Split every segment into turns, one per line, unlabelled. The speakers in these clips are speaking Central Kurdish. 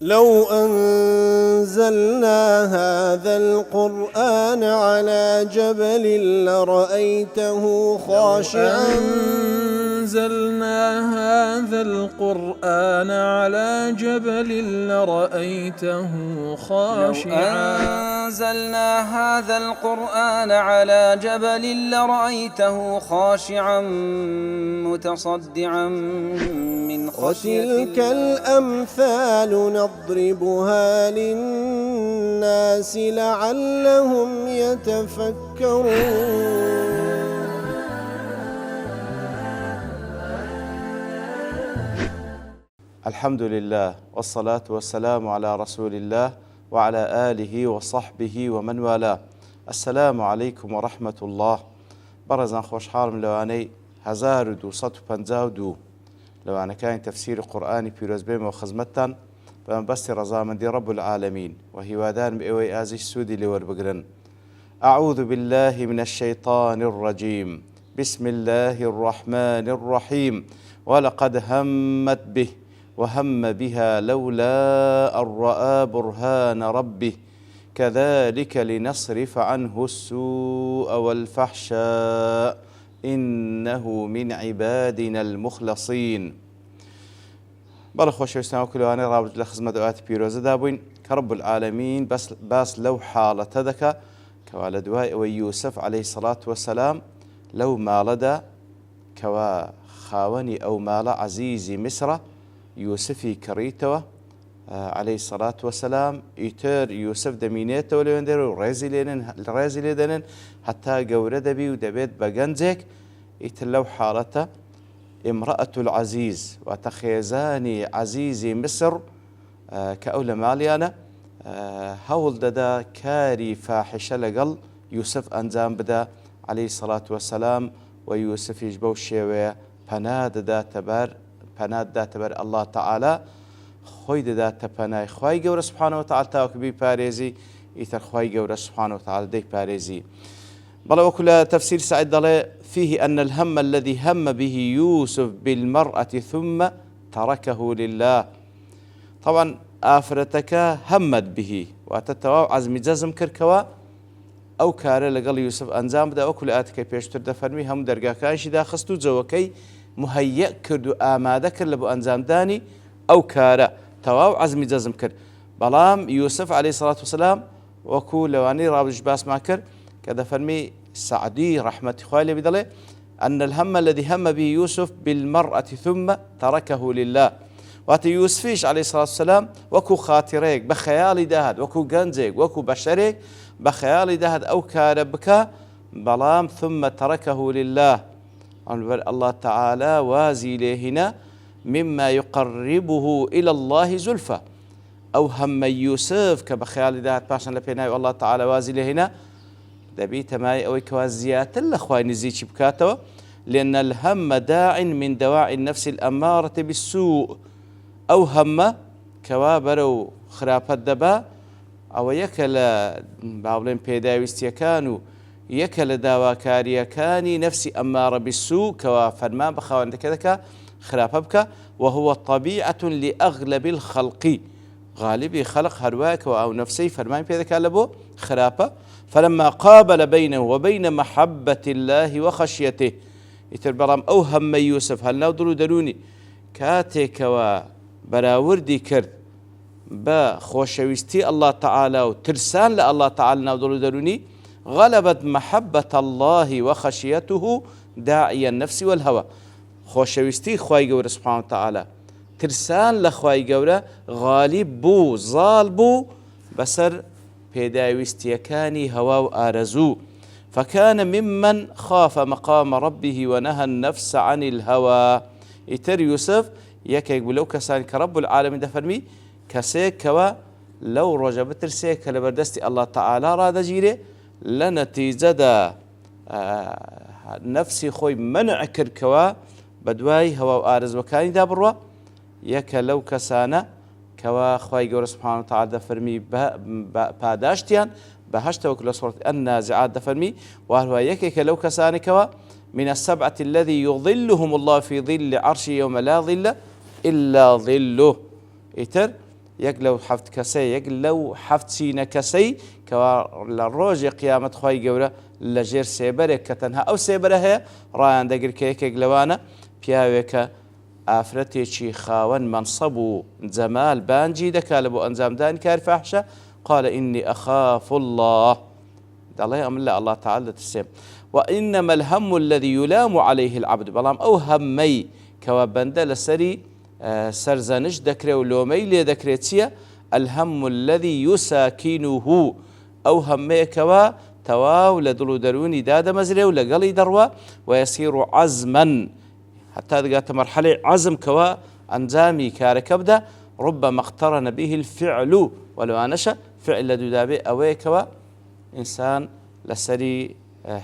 لو أنزلنا هذا القرآن على جبل لرأيته خاشعا
أنزلنا هذا القرآن على جبل لرأيته خاشعا
أنزلنا هذا القرآن على جبل لرأيته خاشعا متصدعا من خشية
وتلك الأمثال نضربها للناس لعلهم يتفكرون.
الحمد لله والصلاة والسلام على رسول الله وعلى آله وصحبه ومن والاه. السلام عليكم ورحمة الله. برزان خوشحالم لواني 1252 لوانا كان تفسير قرآني بيروزبيم وخزمتان بمبستي رزامندي رب العالمين وهيوادان بإوي آزيش سودي لور بقرن. أعوذ بالله من الشيطان الرجيم. بسم الله الرحمن الرحيم. ولقد همت به وهم بها لولا أن رأى برهان ربه كذلك لنصرف عنه السوء والفحشاء إنه من عبادنا المخلصين. بەڵێ خۆشەویستان وەکولوانەی ڕابردوو لە خزمەت ئاەتی پیرۆزەدا بووین کە رب العالمین باس لەو حاڵەتە دەکا کەوا لە دوای ئەوەی یوسف عەلەیهی سەڵات وەسەلام لەو ماڵەدا کەوا خاوەنی ئەو ماڵە عەزیزی میسرە یوسفی کڕیتەوە عەلەیهی سەڵات وەسەلام ئیتر یوسف دەمینێتەوە لەوێندەرە و ڕێزی لێ دەنێن هەتا گەورە دەبی و دەبێت بە گەنجێک. ئیتر لەو حاڵەتە امرأة العزيز وتخيزاني عزيزي مصر كأولى ماليانا هول ددا كاري فاحشة لقل يوسف أنزام بدا عليه الصلاة والسلام ويوسف يجبو الشيوية پناد دا تبر الله تعالى خوي دا تبناي خوي قورة سبحانه وتعالى تاوكبي باريزي إثر خوي قورة سبحانه وتعالى دي باريزي. بل وكل تفسير سعيد ضلي فيه أن الهم الذي هم به يوسف بالمرأة ثم تركه لله. طبعا آفرتك همت به وتتواو عزم جزم كركوا أو كار لقل يوسف أنزام بدا وكل آتك بيشتر دفرمي هم درقاكاش دا خستو زوكي مهيئ كردو آمادك لبو أنزام داني أو كار تواو عزم جزم كر. بلام يوسف عليه الصلاة والسلام وكو لواني رابج باس ماكر كذا فرمي سعدي رحمة خوالي بدله أن الهم الذي هم به يوسف بالمرأة ثم تركه لله. واتي يوسفيش عليه الصلاة والسلام وكو خاطريك بخيالي دهد وكو جنزيك وكو بشريك بخيالي دهد أو كاربك بلام ثم تركه لله. الله تعالى وازي لهنا مما يقربه إلى الله زلفى أو هم يوسف كبخيالي دهد باشا لبيناي والله تعالى وازي لهنا دەبی تەمای ئەوەی کەوا زیاتر لە خوای نزیکی بکاتەوە لأن الهم داع من دواعي النفس الأمارة بالسوء. أو هم کەوا بەرەو خراپەت دەبا ئەوە یەکە لە باڵێن پێداویستیەکان و یەکە لە داواکاریەکانی نفسی ئەمارە بالسوء کەوا فەرمان بە خاوەندەکە دەکا خراپە بکە وهو طبيعة لأغلب الخلق. غالبی خەڵق هەروایەکەوە ئەو نەفسەی فەرمان پێ دەکا لە بۆ خراپە. فلما قابل بينه وبين محبة الله وخشيته يتر بلام أو هم يوسف هل ناودلو دروني كاتك وبراوردي كرد با خوشويستي الله تعالى وترسان لله تعالى ناودلو دروني غلبت محبة الله وخشيته داعي النفس والهوى. خوشويستي خواي قورة سبحانه وتعالى ترسان لخواي قورة غالب بو ظال بو بسر پێداویستیەکانی هەوا و ئارەزوو. فكان ممن خاف مقام ربه ونهى النفس عن الهوى. ئیتر یوسف یەکێک بوو لەو کەسانی کە رب العالمین دەفەرمی کەسێک کەوە لەو ڕۆژە بترسێ کە لە بەردەستی الله تعالى ڕادەگیرێ لە نەتیجەدا نەفسی خۆی منع کردکەوە بە دوای هەوا و ئارەزوەکانیدا بڕوە یەکە لەو کەسانە كوا خواي قول سبحانه وتعالى دفرمي باداشتيان بهشت وكل صورة النازعات دفرمي وهو يكيك لو كساني كوا من السبعة الذي يظلهم الله في ظل عرشه يوم لا ظل إلا ظله. إتر یەک لەو حەفت کەسەی یەک لەو حەفت چینە کەسەی کەوا لە ڕۆژی قیامەت خۆی گەورە لە ژێر سێبەرێک کە تەنها ئەو سێبەرە هەیە ڕایان دەگر کە یەکێک لەوانە پیاوێکە ئافرەتێکی خاوەن مەنسەب و جەمال بانجی دەکات لە بۆ ئەنجامدانی کاری فاحشە قال إني أخاف الله دەڵێ ئەمن لە الله تعالى دەترسێم وإنما الهم الذي يلام عليه العبد بەڵام ئەو هەممەی کەوا بەندە لەسەری سەرزەنش دەکرێ و لۆمەی لێ دەکرێت چییە؟ الهم الذي يساكنه ئەو هەممەیەکەوە تەواو لە دڵ و دەروونی دادەمەزرێ و لەگەڵی دەڕوە ويصير عزما حتى دەگاتە مەرحەلەی عزم کەوا ئەنجامی کارەکە بدە ربما اقترن به الفعل ولوانەشە فعل لە دوودابێ ئەوەیەکەوە ئینسان لەسەری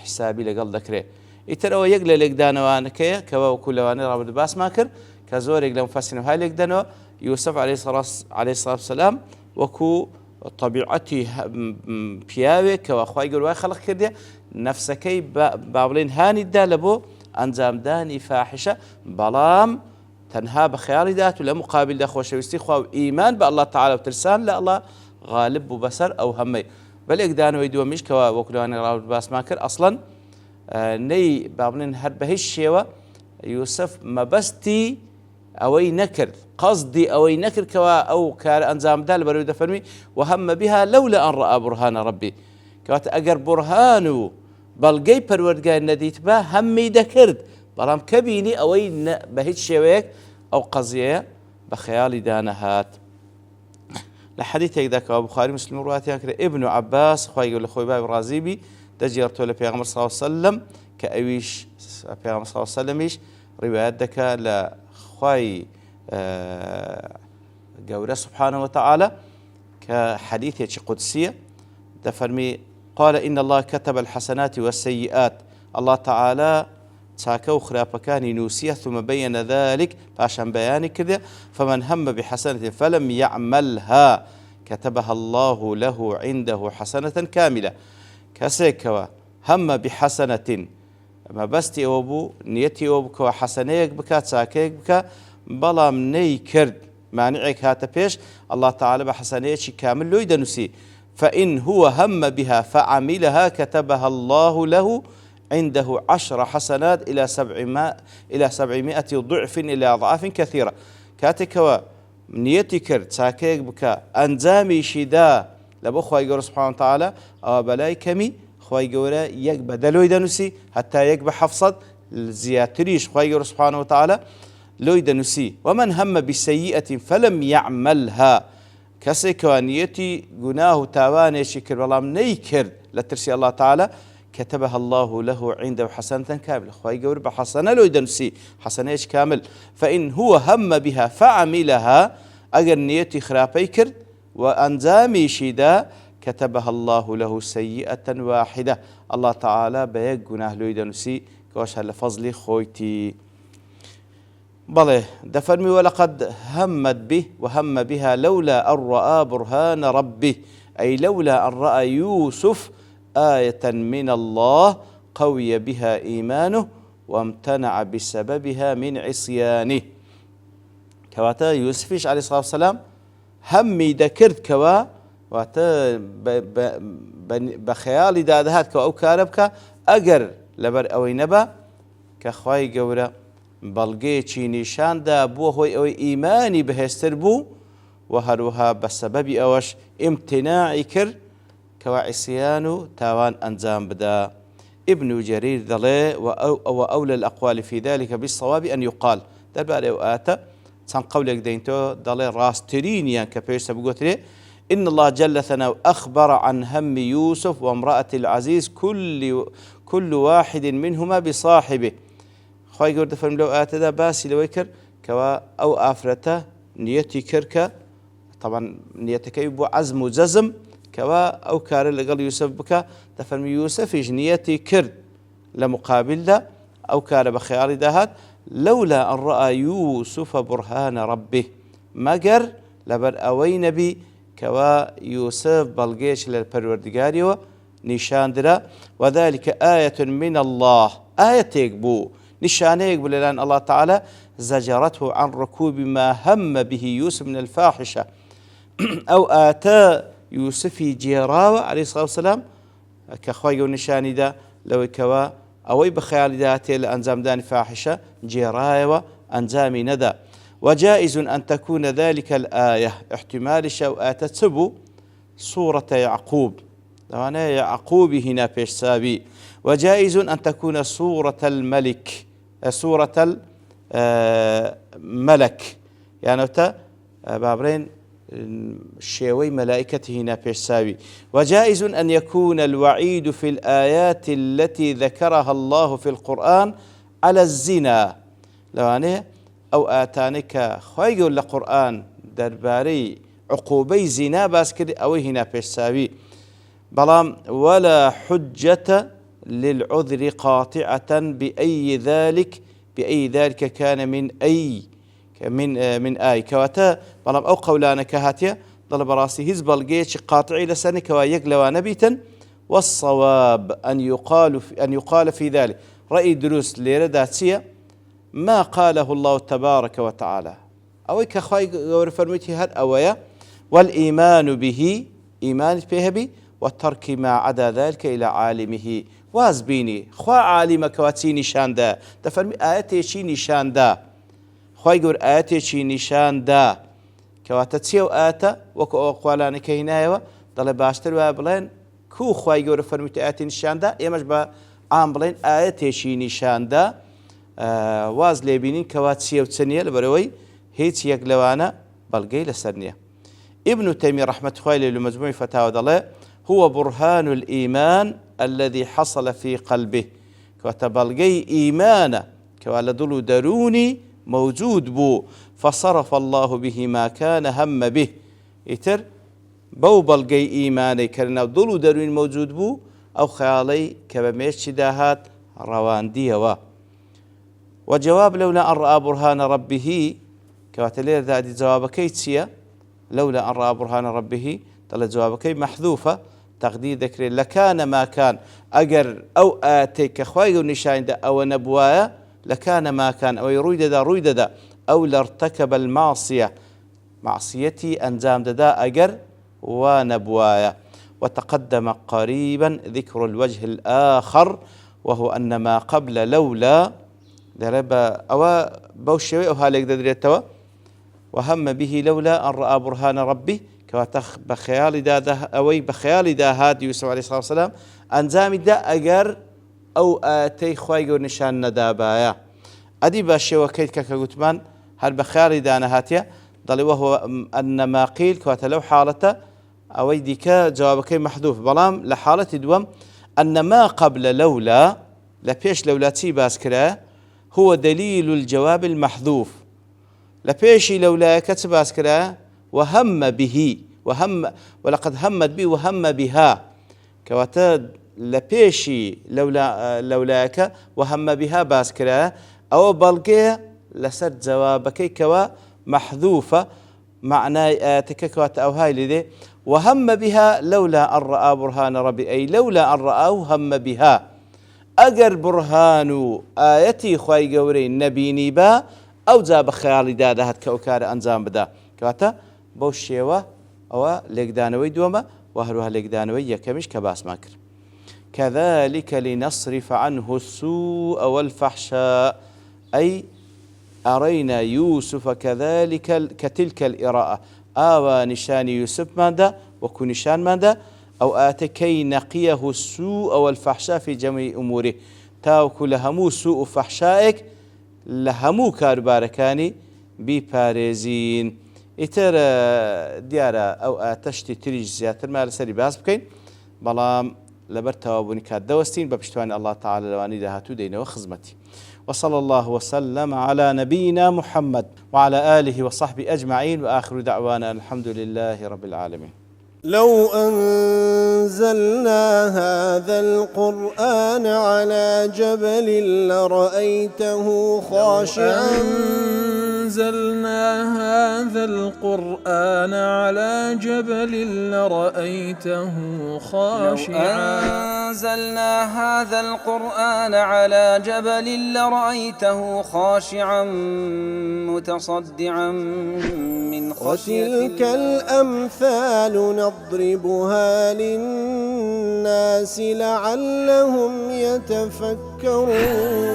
حسابی لەگەڵ دەکرێت ئیتر ئەوە یەک لە لێکدانەوانەکەیە کەوە وەکو لەوانەی ڕابرد باسمان کرد کە زۆرێک لە مفەسرینەوە لێک دەنەوە یوسف عليه الصلاة والسلام وەکو طبیعەتی پیاوێک کەوا خوای گەورە وای خەڵق کردێ نەفسەکەی با بڵێن هانیدا لە بۆ ئەنجامدانی فاحشە بەڵام تەنها بە خەیاڵی دات و لە مقابلدا خۆشەویستی خوا و ئیمان بە الله تعالى و ترسان لە الله غالب بوو بەسەر ئەو هەمەی بەلێک دانەوەی دووەمیش کەوا وەکو لەوانەی ڕابرد باسمان کرد ئەسڵەن نەی با بڵێن هەر بە هیچ شێوە یوسف مەبەستی ئەوەی نەکرد قەزدی ئەوەی نەکرد کەوا ئەو کارە ئەنجامدا لە بەروی دەفەرمی وهەمە بها لەولا ئەن ڕەئا بورهانە ڕەبی کەواتە ئەگەر بورهان و بەڵگەی پەروەردگار نەدیت بە هەممی دەکرد بەڵام کە بینی ئەوەی بە هیچ شێوەیەک ئەو قەزیەیە بە خەیاڵی دانەهات لە حەدیثێکدا کەوا بوخاری مسلم ڕواتیان کرد ئیبن عەباس خوای گەورە لە خۆی بای ڕازی بی دەجێڕتۆ لە پێغەمبەر صلی الله علیه وسلم کە ئەویش پێغەمبەر صلی الله علیه وسلمیش ڕیوایەت دەکات لە خوای گەورە سبحانه وتعالى كحديث قدسية دفرمي قال إن الله كتب الحسنات والسيئات الله تعالى تاكو خرابكاني نوسية ثم بين ذلك باشان بياني كذا فمن هم بحسنة فلم يعملها كتبها الله له عنده حسنة كاملة كسيكوا هم بحسنة ما بستي أوبو نيتي أوبو حسنيك بكا تاكيك بكا بەڵام نەی کرد مانعێک هاتە پێش الله تعالى بحسنەیەکی كامل لۆی دەنووسی فإن هو هم بها فعملها كتبها الله له عنده 10 حسنات إلى 700 ضعف إلى أضعاف كثيرة كاتكوا نيتي کرد چاکەیەک بکە ئەنجامیشی دا لە بۆ خوای گەورە سبحانه وتعالى ئەوە بەلای کەمی خوای گەورە یەک بەدە لۆی دەنووسی هەتا یەک بە 700 زیاتریش خوای گەورە سبحانه وتعالى لۆی دەنووسی ومن هم بسيئة فلم يعملها کەسێک کەوا نیەتی گوناه و تاوانێکی کرد بەڵام نەی کرد لە ترسی الله تعالى كتبها الله له عنده حسنة كاملة خوای گەورە بە حەسەنە لۆی دەنووسی حەسەنەیەکی كامل فإن هو هم بها فعملها ئەگەر نیەتی خراپەی کرد وأنجامیشی دا كتبها الله له سيئة واحدة الله تعالى بە یەک گوناه لۆی دەنووسی کەوەش هەر لە فەزلی خۆیتی بلى دفرمي ولقد همت به وهم بها لولا أن رأى برهان ربه أي لولا أن رأى يوسف آية من الله قوي بها إيمانه وامتنع بسببها من عصيانه كواتا يوسفيش عليه الصلاة والسلام همي دكرت كوا واتا بخيال دادهات كوا أو كاربك أجر لبر أو نبا كخواي جورا بەڵگەیەکی نیشاندا بووە هۆی ئەوەی ئیمانی بەهێزتر بوو و هەروەها بە سەبەبی ئەوەش ئیمتیناعی کرد کەوا عیسیان و تاوان ئەنجام بدا ابن جرير دەڵێ وأولى الأقوال في ذلك بالصواب أن يقال دەربارەی ئەو ئاتە چەند قەولێک دەینەوە دەڵێ ڕاستترینیان کە پێویستە بگوترێ إن الله جل ثناؤه أخبر عن هم يوسف وامرأة العزيز كل واحد منهما بصاحبه خوای گەورە دەفەرمێ لەو ئاەتەدا باسی لەوەی کرد کەوا ئەو ئافرەتە نیەتی کرد کە طبعا نیەتەکەی بۆ عەزم و جەزم کەوا ئەو کارە لەگەڵ یوسف بکە دەفەرمی یوسفیش نیەتی کرد لە مقابلدا ئەو کارە بە خەیاڵی داهات لولا أن رأى يوسف برهان ربه مەگەر لەبەر ئەوەی نەبی کەوا یوسف بەڵگەیەکی لە پەروەردگاریەوە نیشاندرا وذلك آية من الله آيەتێک بوو نشانيك بلان الله تعالى زجرته عن ركوب ما هم به يوسف من الفاحشة ئەو ئاتە یوسفی جێراوە عەلەیهی سڵاو وسەلام کە خوای گەورە نیشانیدا لەوەی کەوا ئەوەی بە خەیاڵیدا هاتێ لە ئەنجامدانی فاحشە جێڕایەوە ئەنجامی نەدا. وجائز أن تكون ذلك الآية احتمال شو آتتسبو سورة يعقوب لوانا يعقوب هنا بيش سابي. وجائز أن تكون سورة الملك سورة الملك يعني بابرين شيوي ملائكته هنا بيش سابي. وجائز أن يكون الوعيد في الآيات التي ذكرها الله في القرآن على الزنا لوانا أو آتانك خواهي لقرآن درباري عقوبي زنا باسكري أو هنا بيساوي بلام ولا حجة للعذر قاطعة بأي ذلك كان من أي كواتا بلام أو قولانك هاتيا ضل براسي هزب الجيش قاطعي لسنك ويقلوا نبيتا. والصواب أن يقال في ذلك رأي دروس لرداتية ما قاله الله تبارك وتعالى أو كخواي غور فرميتي هر أويا والإيمان به إيمان به والترك ما عدا ذلك إلى عالمه وازبيني خوا عالمك واتي نشان دا تفرمي آياتي شي نشان دا خواي غور آياتي شي نشان دا كواتتسيو آتا وكو أقوالاني كهنايوا ضل باشتر وابلين كو خواي غور فرميتي آياتي نشان دا يمش با عام بلين آياتي شي نشان دا واز لێبینین کەوا چییە و چ نییە لەبەرەوەی هیچ یەک لەوانە بەڵگەی لەسەر نییە. ابن تيمية رحمة الله عليه لمجموع فتاوى دله هو برهان الإيمان الذي حصل في قلبه كتبلغي إيمانا كوالدلو دروني موجود بو فصرف الله به ما كان هم به إتر بو بلغي إيماني كرنا دلو دروني موجود بو أو خيالي كبميش داهات روان ديوا. وجواب لولا أن رأى برهان ربه كواتلير ذا جوابكي تسيا لولا أن رأى برهان ربه طلع جوابكي محذوفة تقدير ذكر لكان ما كان أجر أو آتيك خواي ونشان دا أو نبوايا لكان ما كان أو رويد دا أو لارتكب المعصية معصيتي أنجام دا أجر ونبوايا. وتقدم قريبا ذكر الوجه الآخر وهو أن ما قبل لولا دربا أو بوشوي أو هالك دريتوا وهم به لولا أن رأى برهان ربه كواتخ بخيال دا أوي بخيال دا هاد يوسف عليه الصلاة والسلام أنزام دا أجر أو آتي خواي نشان ندابايا أدي باشي وكيد كاكوتمان هل بخيال دا نهاتيا ضل وهو أن ما قيل كوات لو حالته أوي ديكا جوابكي محذوف بلام لحالة دوم أن ما قبل لولا لبيش لولا تي باسكرا هو دليل الجواب المحذوف لبيشي لولا كتب أسكرا وهم به وهم ولقد همت به وهم بها كواتا لبيشي لولاك وهم بها باسكرا أو بلقي لسد جوابك كوا محذوفة معنى تككوات أو هاي لذي وهم بها لولا أن رأى برهان ربي أي لولا أن رآه هم بها أجر برهان آيتي خواي قوري نبيني با أو جاب خيال دادهت كأوكار أنزام بدا كواتا بوشيوة أو لقدانوي دوما وهروها لقدانوي يكمش كباس ماكر. كذلك لنصرف عنه السوء والفحشاء أي أرينا يوسف كذلك كتلك الإراءة آوى نشان يوسف ماذا وكنشان ماذا أو آتكي نقيه السوء والفحشاء في جميع أموره تاوكو لهمو سوء فحشائك لهمو كارباركاني بباريزين إتر ديارة أو آتشتي تريج زياتر ما لسري باس بكين بلام لبرتوابوني كاد دوستين ببشتوان الله تعالى لواني دهاتو دينا وخزمتي. وصلى الله وسلم على نبينا محمد وعلى آله وصحبه أجمعين وآخر دعوانا الحمد لله رب العالمين.
لو أنزلنا هذا القرآن على جبل لرأيته خاشعا
أنزلنا هذا القرآن على جبل لرأيته خاشعا
أنزلنا هذا القرآن على جبل لرأيته خاشعا متصدعا من خشية
وتلك
الله.
الأمثال نضربها للناس لعلهم يتفكرون